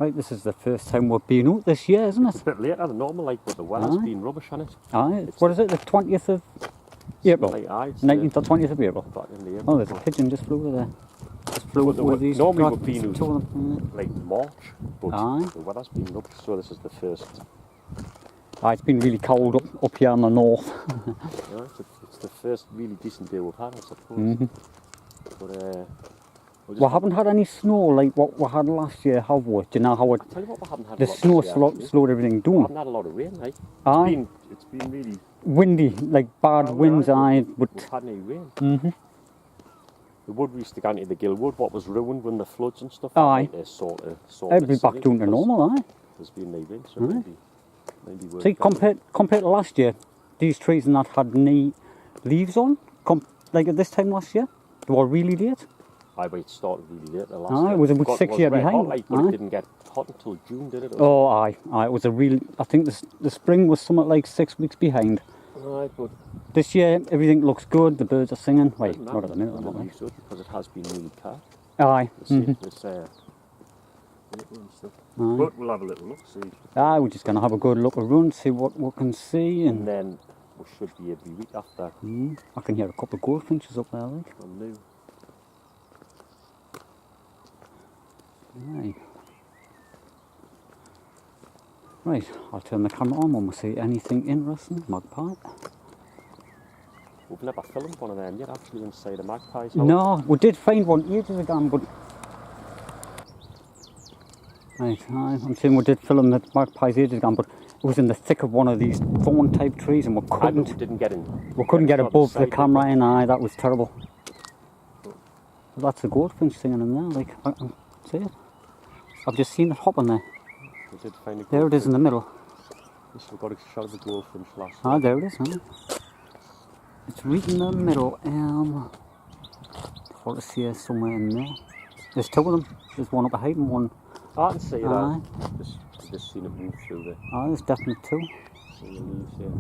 Right, this is the first time we've been out this year, isn't It's it? a bit later than normal, like, but the weather's been rubbish on it. Aye, what is it, the 20th of April? Like, 19th or 20th of April? back in the Oh, there's a pigeon just flew over there. Just flew over these. Normally got we've been two of them. like March, but Aye. the weather's been rubbish, so this is the first. It's been really cold up here in the north. Yeah, it's the first really decent day we've had, I suppose. But we haven't had any snow like what we had last year, have we? Do you know how it, I tell you what, we haven't had the a lot snow this year, actually. slowed everything We down? haven't had a lot of rain, like. Aye. It's been really. Windy, like bad winds, aye. We've had any rain. The wood we used to go into the Gilwood, what was ruined when the floods and stuff. Aye. They sort of Every back down to normal, aye. There's been no rain, so maybe worth See, compared to last year, these trees and that had any leaves on, like at this time last year, they were really late. Aye, but it started really late the last year. It was about 6 years behind. Hot, like, but it didn't get hot until June, did it? Oh, aye, it was a real, I think the spring was something like 6 weeks behind. Aye, but this year, everything looks good, the birds are singing. Wait, not at the minute, not like. Because it has been really cut. Aye. But we'll have a little look, see. Aye, we're just going to have a good look around, see what we can see. And then we should be every week after. I can hear a couple of goldfinches up there, like. From new. Aye. Right, I'll turn the camera on when we see anything interesting. Magpie. We've never filmed one of them yet, actually, inside a magpie's house. No, we did find one ages ago, but... Right, I'm saying we did film the magpies ages ago, but it was in the thick of one of these thorn-type trees, and we couldn't... We didn't get in. We couldn't get above the camera, and that was terrible. But that's a goldfinch singing in there, like, I can see it. I've just seen it hopping there. We did find a there it is in the middle. Yes, we got a shot of the goldfinch last night. There it is, It's right in the middle. I've got to see it somewhere in there. There's two of them. There's one up ahead and one. I can see that. Just seen it move through there. There's definitely two. See the leaves here.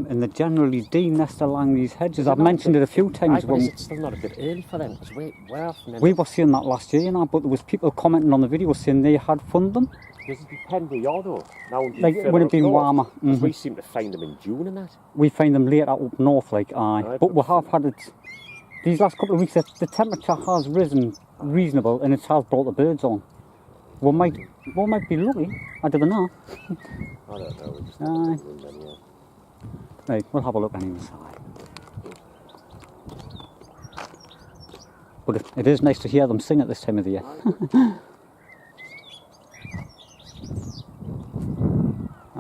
And they generally de-nest along these hedges. I've mentioned it a few times. But it's still not a bit early for them, because we're off. We were seeing that last year, but there was people commenting on the video saying they had found them. Does it depend where you're though? Now, like, would it be warmer? We seem to find them in June and that. We find them later up north, like, but we have had it, these last couple of weeks, the temperature has risen reasonable and it has brought the birds on. We might be lucky, I don't know. I don't know, we just room then, yeah. Right, we'll have a look anyway. But it is nice to hear them sing at this time of the year.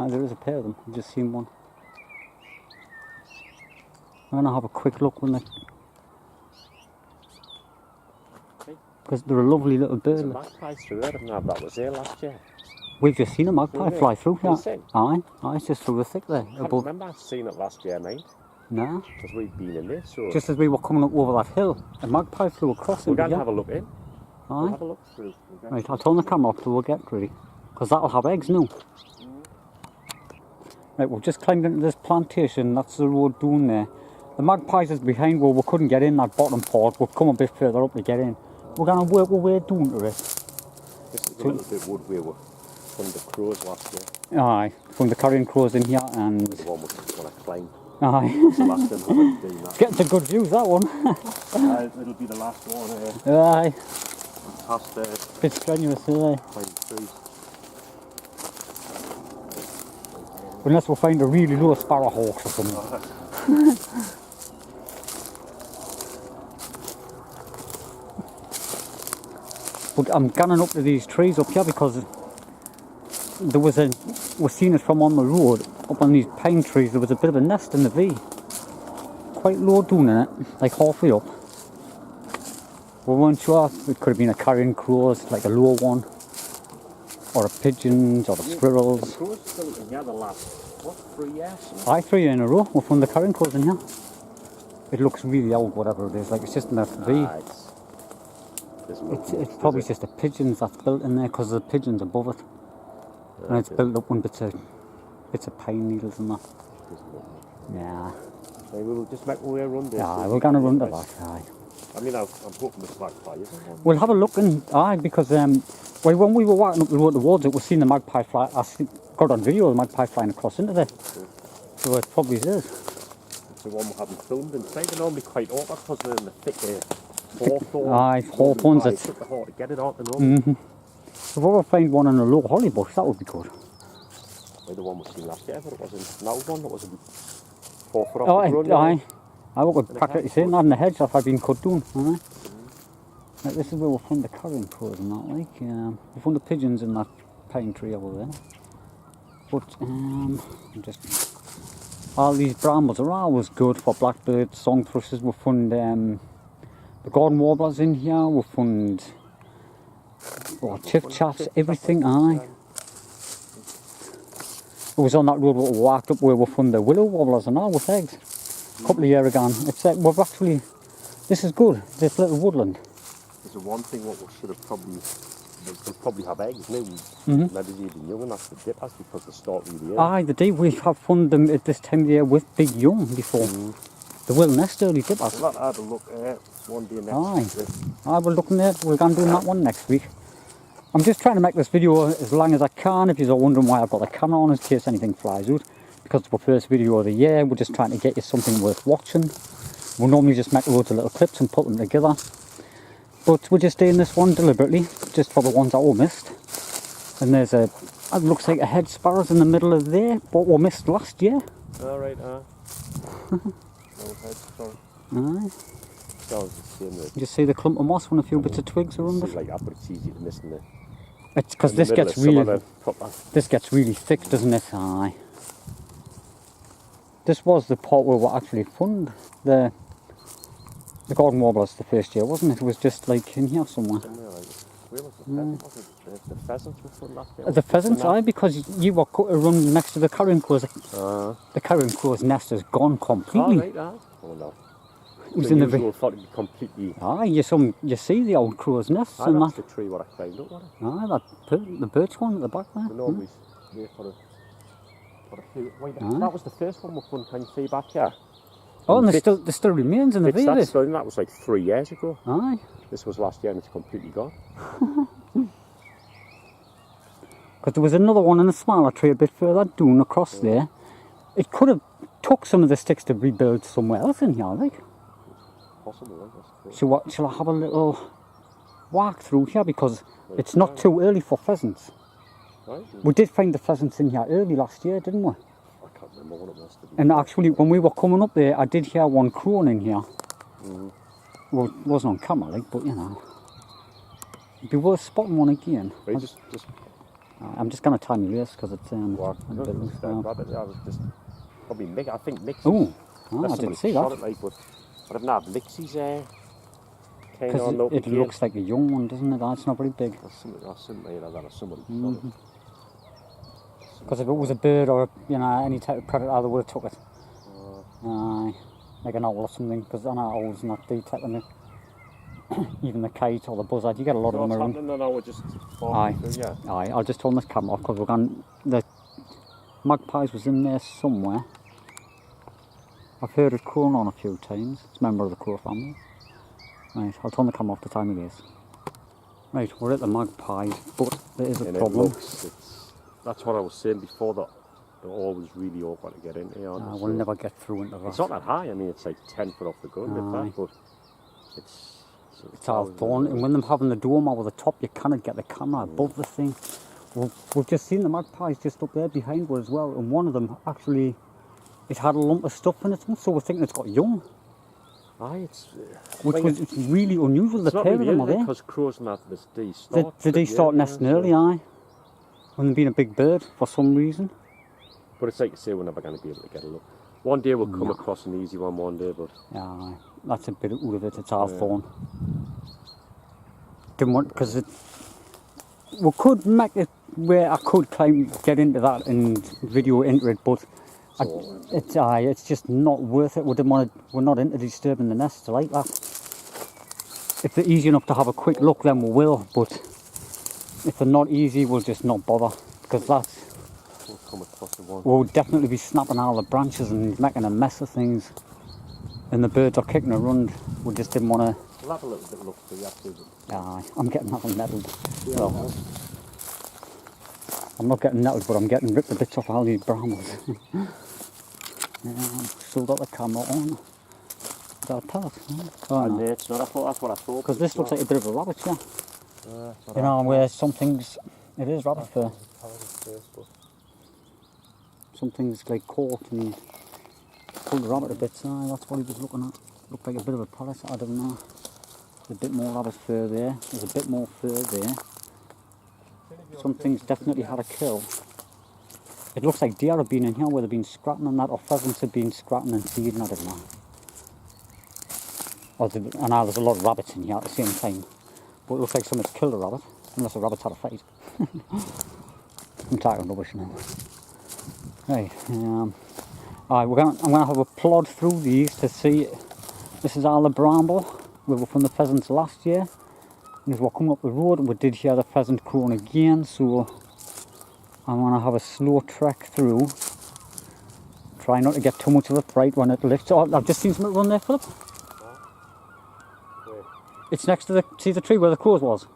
There is a pair of them, I've just seen one. I'm going to have a quick look when they... Because they're a lovely little bird. There's a magpie through there, that was there last year. We've just seen a magpie fly through here. Aye, it's just through the thick there. I can't remember seeing it last year, mate. No. Because we've been in there, so... Just as we were coming up over that hill, a magpie flew across it. We're going to have a look in. Aye. We'll have a look through. Right, I'll turn the camera off till we'll get ready. Because that'll have eggs now. Right, we've just climbed into this plantation, that's the road down there. The magpies is behind where we couldn't get in that bottom part, we've come a bit further up to get in. We're going to work our way down to it. This is a little bit wood where we found the crows last year. Aye, found the carrion crows in here and... The one we want to climb. Aye. It's the last time we're doing that. Getting some good views, that one. It'll be the last one. Aye. Past there. Bit strenuous, aye. Climb trees. Unless we find a really low sparrowhawk or something. But I'm gunning up to these trees up here because there was we've seen it from on the road, up on these pine trees, there was a bit of a nest in the V. Quite low down in it, like halfway up. We weren't sure, it could have been a carrion crows, like a low one. Or a pigeons, or the squirrels. The crows still in here the last, 3 years? Aye, 3 years in a row. We found the carrion crows in here. It looks really old, whatever it is. Like, it's just in a V. It's probably just the pigeons that's built in there, because the pigeons above it. And it's built up with bits of pine needles and that. Yeah. So we'll just make our way around there. Yeah, we're going to run to that, aye. I mean, I'm hoping this magpie isn't one. We'll have a look and because well, when we were walking up the road towards it, we seen the magpie fly. Got on video the magpie flying across into there. So it probably is. It's the one we haven't filmed inside. They're normally quite awkward because they're in the thick hawthorn. Aye, hawthorns. It's hard to get it out, you know. Mm-hmm. If we ever find one in a low holly bush, that would be good. Like the one we seen last year, but it wasn't now one. It wasn't 4 foot Oh, off the ground. aye. I would practically saying that in the hedge if I'd been cut down. Right, this is where we found the carrion crows and that, like. We found the pigeons in that pine tree over there. But, just... all these brambles are always good for blackbirds, song thrushes. We found the garden warblers in here. We found chiff chaffs, everything, aye. It was on that road we walked up where we found the willow warblers and all with eggs. A couple of years ago. It's we've actually, this is good, this little woodland. There's the one thing what we should have probably, they'll probably have eggs now. Maybe even young, and that's the dippers because they start really early. Aye, they do. We have found them at this time of year with big young before. They will nest early dippers. Well, I'll have a look one day next week. Aye, we're looking at, we're going to do that one next week. I'm just trying to make this video as long as I can. If you're wondering why I've got the camera on in case anything flies out. Because it's our first video of the year, we're just trying to get you something worth watching. We'll normally just make loads of little clips and put them together. But we're just doing this one deliberately, just for the ones that we missed. And there's it looks like a hedge sparrows in the middle of there, what we missed last year. Alright, no hedge, sorry. Aye. Sounds the same way. You just see the clump of moss when a few bits of twigs are under. It's like that, but it's easy to miss in there. It's because this gets really thick, doesn't it? Aye. This was the part where we actually found the garden warblers the first year, wasn't it? It was just like in here somewhere. Where was the pheasants we found last year? The pheasants, aye, because you were run next to the carrion crows. The carrion crow's nest is gone completely. Oh no. It was in the thought it'd be completely. Aye, you see the old crow's nests and that's that. the tree what I climbed up, wasn't it? Aye, the birch one at the back there. We always wait for a few. Wait, that was the first one we found. Can you see back here? Oh, and there still remains in the video. That was like 3 years ago. Aye. This was last year and it's completely gone. Because there was another one in a smaller tree a bit further down across there. It could have took some of the sticks to rebuild somewhere else in here, like. Possible, I guess. Shall I have a little walk through here because it's not too early for pheasants. Right. We did find the pheasants in here early last year, didn't we? I can't remember what it was. And actually, when we were coming up there, I did hear one crowing in here. Well, it wasn't on camera, like, but you know. It'd be worth spotting one again. Right, I'm just going to time your race because it's probably Mick. I think Mick's. Oh, I didn't see that. I don't have Mixies there. Because it looks like a young one, doesn't it? It's not very big. Because if it was a bird or any type of predator, I would have took it. Like an owl or something. Because I know owls not detecting it. Even the kite or the buzzard, you get a lot of them around. Aye, I'll just turn this camera off because we're going. The magpies was in there somewhere. I've heard it crowing on a few times. It's a member of the crow family. Right, I'll turn the camera off the time it is. Right, we're at the magpies, but there is a problem. That's what I was saying before, that they're always really awkward to get into. We'll never get through into that. It's not that high, I mean it's like 10 foot off the ground, but it's all thorn, and when they're having the dome over the top, you cannot get the camera above the thing. We've just seen the magpies just up there behind us as well, and one of them actually, it had a lump of stuff in it, so we're thinking it's got young. Aye, it's really unusual. The pair of them are there. Because crows and that, they start nesting early, aye. When they've been a big bird for some reason. But it's like you say, we're never going to be able to get a look. One day we'll come across an easy one day, but... Yeah, that's a bit out of it, it's all thorn. Didn't want, because we could make it where I could get into that and video into it, but it's just not worth it. We're not into disturbing the nests like that. If they're easy enough to have a quick look, then we will, but if they're not easy, we'll just not bother, because we'll definitely be snapping all the branches and making a mess of things, and the birds are kicking around. We just didn't want to. We'll have a little bit of luck for you after them. Aye, I'm getting that one nettled. Well, I'm not getting nettled, but I'm getting ripped to bits off all these brambles. Still got the camera on. Is that a parrot? Oh, no. It's not. I thought that's what I thought. Because this looks like a bit of a rabbit, yeah. You know, where some things, it is rabbit fur. Some things like caught and pulled the rabbit a bit. Aye, that's what he was looking at. Looked like a bit of a parrot, I don't know. There's a bit more rabbit fur there. There's a bit more fur there. Some things definitely had a kill. It looks like deer have been in here where they've been scratching on that, or pheasants have been scratching and feeding, I don't know. I know there's a lot of rabbits in here at the same time, but it looks like someone's killed a rabbit, unless the rabbit's had a fight. I'm talking rubbish now. Right, I'm gonna have a plod through these to see. This is all the bramble. We were from the pheasants last year. And as we're coming up the road, we did hear the pheasant crowing again, so I'm gonna have a slow trek through. Try not to get too much of a fright when it lifts. Oh, I've just seen something run there, Philip. It's next to the tree where the crows was.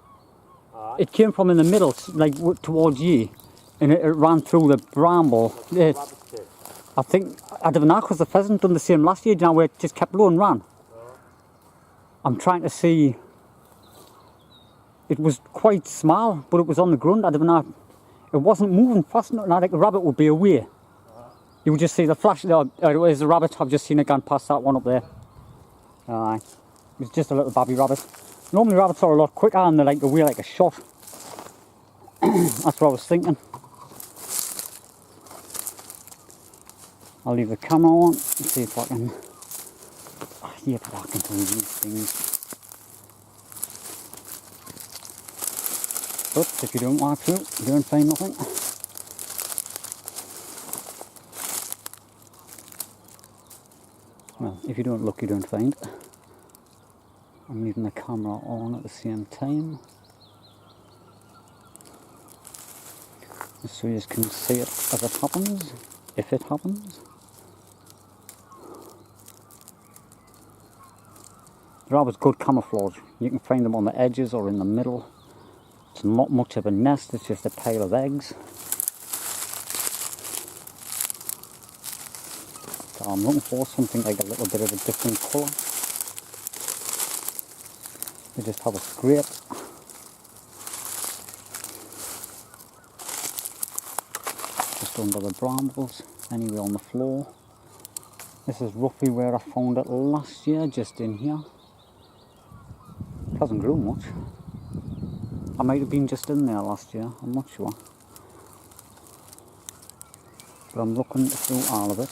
It came from in the middle, like towards you, and it ran through the bramble. I don't know, because the pheasant done the same last year, you know, where it just kept low and ran. I'm trying to see. It was quite small, but it was on the ground. I don't know. It wasn't moving fast enough. Like a rabbit would be away. You would just see the flash. There's a rabbit. I've just seen it gone past that one up there. Aye. It's just a little baby rabbit. Normally rabbits are a lot quicker and they're like away like a shot. That's what I was thinking. I'll leave the camera on and see if I can hear talking to these things. But if you don't walk through, you don't find nothing. Well, if you don't look, you don't find. I'm leaving the camera on at the same time, so you can see it as it happens, if it happens. They're always good camouflage. You can find them on the edges or in the middle. It's not much of a nest, it's just a pile of eggs. So I'm looking for something like a little bit of a different colour. We just have a scrape. Just under the brambles, anywhere on the floor. This is roughly where I found it last year, just in here. It hasn't grown much. I might have been just in there last year, I'm not sure. But I'm looking through all of it.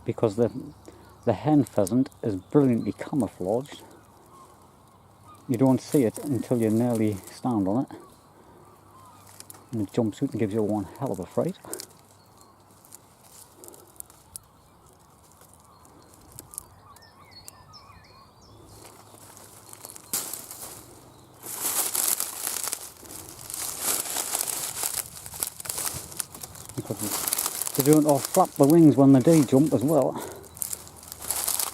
Because the hen pheasant is brilliantly camouflaged. You don't see it until you nearly stand on it. And it jumps out and gives you one hell of a fright. Because they don't all flap the wings when they do jump as well.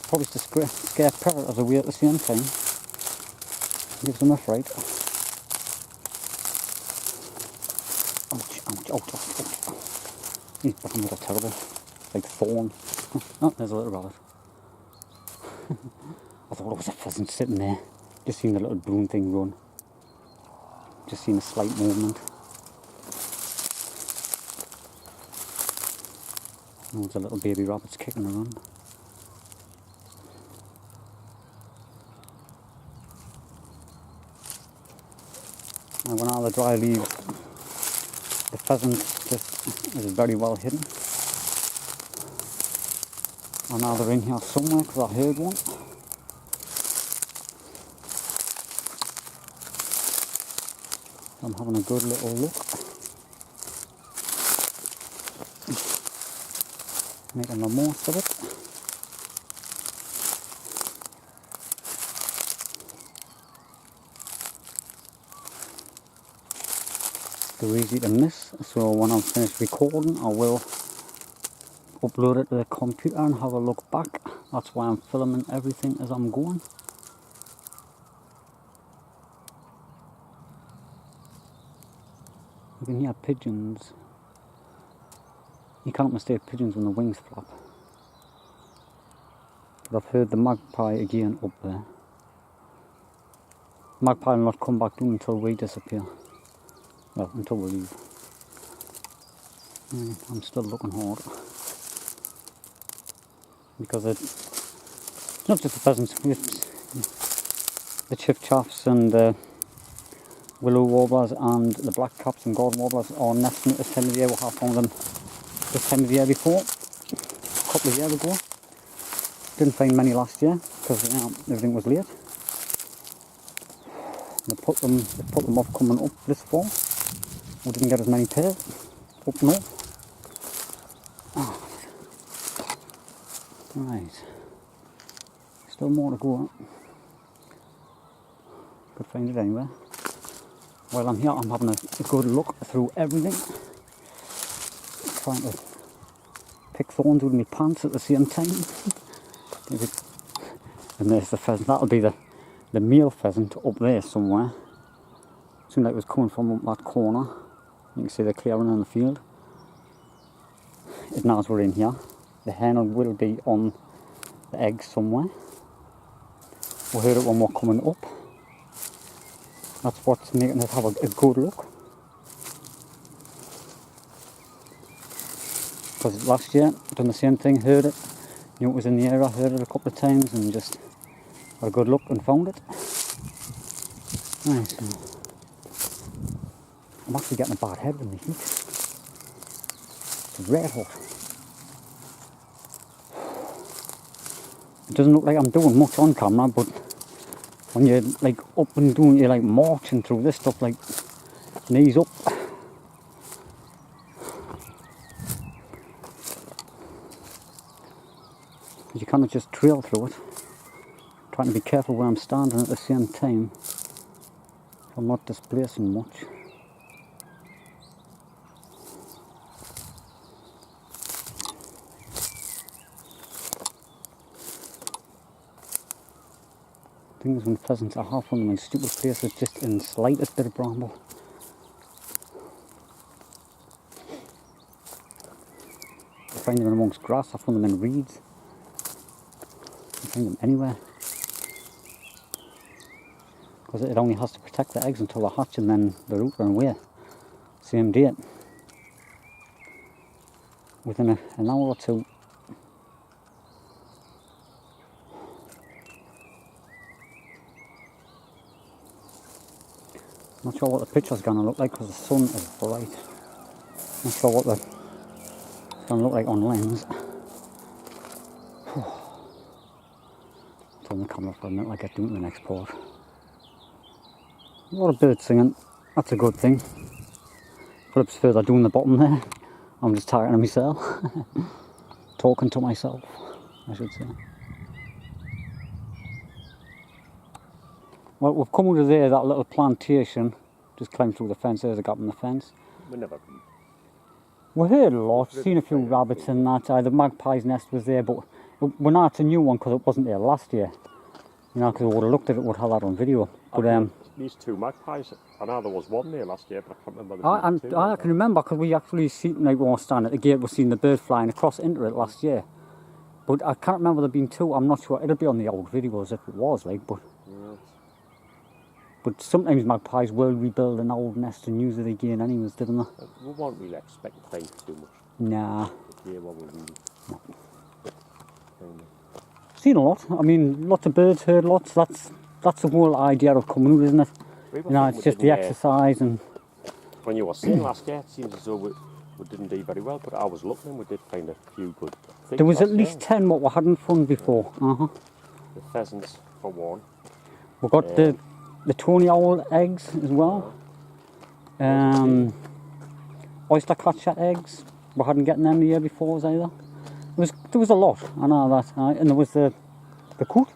Probably to scare predators away at the same time. Gives them a fright. Ouch, ouch, ouch, ouch, ouch. These brambles are terrible. Like thorn. Oh, there's a little rabbit. I thought it was a pheasant sitting there. Just seen the little brown thing run. Just seen a slight movement. Oh, there's a little baby rabbit's kicking around. And when all the dry leaves, the pheasant just is very well hidden. And now they're in here somewhere because I heard one. I'm having a good little look. Making the most of it. They're easy to miss, so when I'm finished recording I will upload it to the computer and have a look back. That's why I'm filming everything as I'm going. You can hear pigeons. You can't mistake pigeons when the wings flap. But I've heard the magpie again up there. Magpie will not come back down until we disappear. Well, until we leave. I'm still looking hard. Because it's not just the pheasants, it's the chiffchaffs and the willow warblers and the blackcaps and garden warblers are nesting at this time of the year. We have found them this time of the year before, a couple of years ago. Didn't find many last year because everything was late. They put them off coming up this fall. We didn't get as many pairs up north. Right. Still more to go. Could find it anywhere. While I'm here, I'm having a good look through everything. Trying to pick thorns with my pants at the same time. And there's the pheasant. That'll be the male pheasant up there somewhere. Seemed like it was coming from up that corner. You can see the clearing in the field. It knows we're in here. The hen will be on the eggs somewhere. We heard it when we're coming up. That's what's making us have a good look. Because last year, done the same thing, heard it, knew it was in the area, heard it a couple of times and just had a good look and found it. Right, so I'm actually getting a bad head in the heat. It's red hot. It doesn't look like I'm doing much on camera, but when you're like up and doing, you're like marching through this stuff, like knees up. You cannot just trail through it. I'm trying to be careful where I'm standing at the same time, so I'm not displacing much. Things when pheasants are half on them in stupid places, just in the slightest bit of bramble. I find them amongst grass, I find them in reeds. I find them anywhere. Because it only has to protect the eggs until they hatch and then the root run away. Same date. Within an hour or two. Not sure what the picture's going to look like because the sun is bright. Not sure what it's going to look like on lens. Turn the camera for a minute like I do in the next part. A lot of birds singing, that's a good thing. Philip's further down the bottom there. I'm just talking to myself. Talking to myself, I should say. Well, we've come over there, that little plantation. Just climbed through the fence, there's a gap in the fence. We heard a lot, seen a few rabbits and that. The magpie's nest was there, but we're not, it's a new one because it wasn't there last year. You know, because I would have looked at it, would have had that on video. But these two magpies, I know there was one there last year, but I can't remember the two. I can remember because we actually seen, like, when we were standing at the gate, we seen the bird flying across into it last year. But I can't remember there being two. I'm not sure. It'll be on the old videos if it was, like, but... Yes. But sometimes magpies will rebuild an old nest and use it again anyways, didn't they? We won't really expect to find too much. Nah. Yeah, what we really... No. Seen a lot. I mean, lots of birds, heard lots. That's the whole idea of coming out, isn't it? You know, it's just the exercise and... When you were saying last year, it seems as though we didn't do very well, but I was looking and we did find a few good things. There was at least 10 what we hadn't found before. The pheasants, for one. We got the tawny owl eggs as well. Oyster catcher eggs. We hadn't gotten them the year before either. There was a lot, I know that. And there was the coot.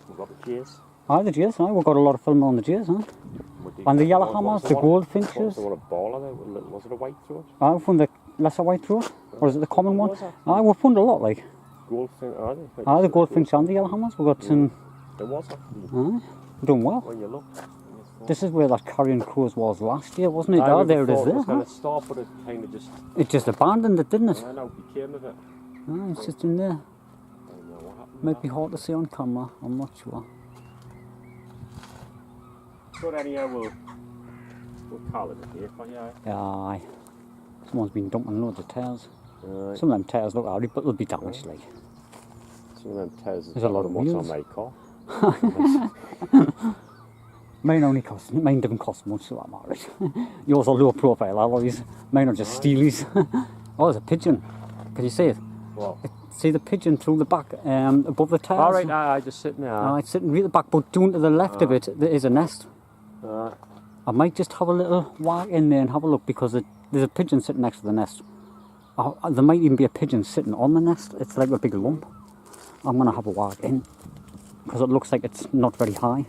We got the jays. The jays, we got a lot of film on the jays, And the yellow hammers, the goldfinches. Was there a baller there? Was it a white throat? We found the lesser white throat. Or is it the common one? We found a lot, like. goldfinch, are they? Ah, the goldfinch and the yellowhammers. We've got some. There was actually. We're doing well. When you look. This is where that carrion crows was last year, wasn't it? I Ah, there it is thought there. It was Huh? going to stop, but it kind of just. It just abandoned it, didn't it? I know, became of it. Ah, it's just in there. I don't know what happened. Might be hard to see on camera, I'm not sure. But anyhow, we'll call it a day for you. Aye. Someone's been dumping loads of tares. Right. Some of them tares look alright, but they'll be damaged, like. Some of them tares There's a lot of what's wheels. on my car. Mine didn't cost much, so I'm alright. Yours are low profile alloys. Mine are just steelies. Oh, there's a pigeon. Can you see it? What? See the pigeon through the back, above the tares? Alright, I just sitting there. It's sitting right at the back, but down to the left of it, there is a nest. I might just have a little walk in there and have a look, because there's a pigeon sitting next to the nest. There might even be a pigeon sitting on the nest. It's like a big lump. I'm going to have a walk in, because it looks like it's not very high.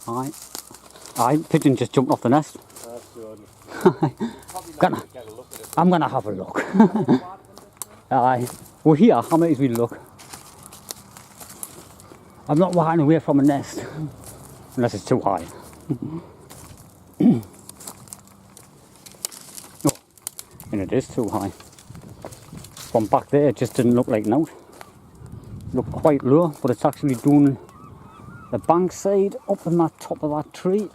Aye, pigeon just jumped off the nest. That's good. I'm going to have a look. Aye, we're here, I might as well look. I'm not walking away from a nest, unless it's too high. Oh, and it is too high. From back there, it just didn't look like an out. Looked quite low, but it's actually doing the bank side up in that top of that tree.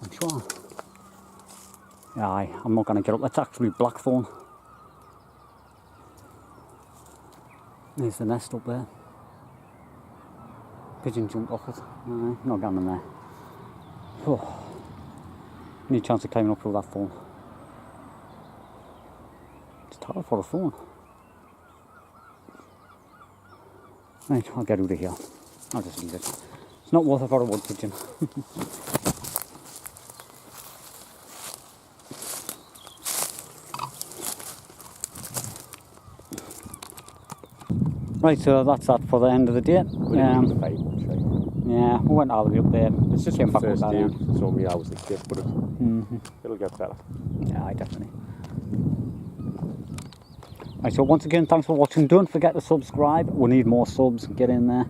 I'm sure. Aye, I'm not going to get up. That's actually blackthorn. There's the nest up there. Pigeon jumped off it. Aye, not going in there. Oh. Any chance of climbing up through that thorn? It's tired for a thorn. Right, I'll get out of here. I'll just leave it. It's not worth it for a wood pigeon. Right, so that's that for the end of the day. Yeah, we went all the way up there. It's just came the back up first that day. end. It's only hours the kit, but it'll get better. Yeah, definitely. Right, so once again, thanks for watching. Don't forget to subscribe. We need more subs. Get in there.